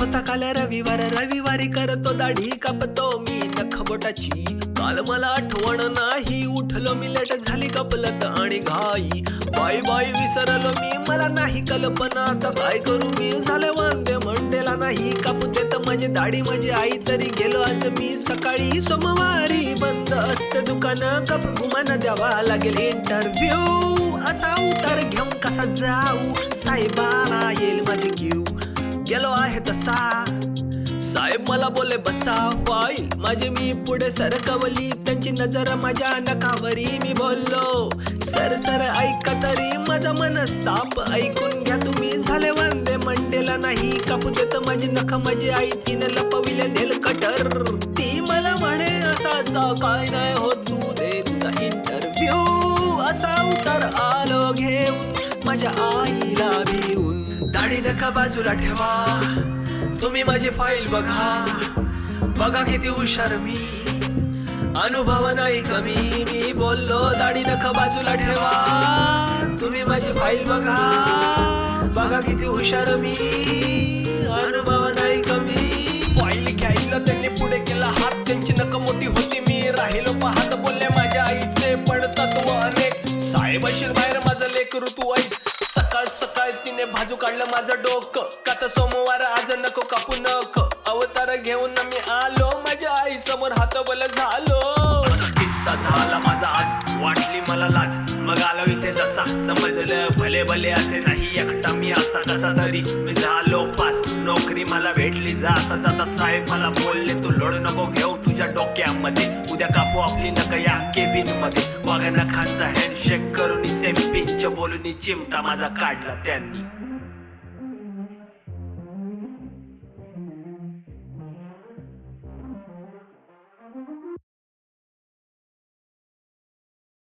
होता काल रविवार, रविवारी करतो दाढी कापतो मी नखबोटाची. काल मला आठवण नाही, उठलो मी लेट झाली कपलत आणि घाई. बाई बाई विसरलो मी, मला नाही कल्पना आता काय करू मी. झाले वांदे मंडेला नाही कापू देत माझी दाढी माझी आई. तरी गेलो आज मी सकाळी, सोमवारी बंद असते दुकान. कप गुमान द्यावा लागेल इंटरव्ह्यू. असा उतार घेऊन कसा जाऊ, साहेबाला येईल माझी क्यू. गेलो आहे तसा, साहेब मला बोले बसा. फाईल माझी मी पुढे सरकवली, त्यांची नजर माझ्या नकावरी. मी बोललो सर सर ऐका तरी माझा मनस्ताप ऐकून घ्या तुम्ही. झाले वांदे मंडेला नाही कापू देत माझी नख माझी आई. तिने लपविले नेल कटर, ती मला म्हणे असाचा काय नाही होत तू दे तुझा इंटरव्ह्यू. असा उतार आलो घेऊन माझ्या आईला भिवून. दाढी नका बाजूला ठेवा, तुम्ही माझी फाईल बघा. बघा किती हुशार मी, अनुभव नाही कमी. मी बोललो दाढी नका बाजूला ठेवा, तुम्ही माझी फाईल बघा. बघा किती हुशार मी, अनुभव नाही कमी. फाईल घ्यायला त्यांनी पुढे केला हात, त्यांची नख मोठी होती मी राहिलो पाहत. बोलले माझ्या आईचे पडतात व अनेक, साहेब असेल बाहेर माझं लेकरू तू ऐक. सकाळ सकाळ तिने भाजू काढलं माझं डोकं, का तर सोमवार आज नको कापू नख. अवतार घेऊन मी आलो माझ्या आई समोर हातबल झालो. किस्सा झाला माझा आज, वाटली मला लाज. मग आलो इथे जसा समजलं भले भले असे नाही एकटा मी असा कसा तरी. मी झालो पास, नोकरी मला भेटली. जाता जाता साहेब मला बोलले तू लोड नको घेऊ तुझ्या डोक्यामध्ये. उद्या कापू आपली नख या केबिन मध्ये. वाघ नखांचा हँडशेक करून सेमी पिंच बोलून चिमटा माझा काढला त्यांनी.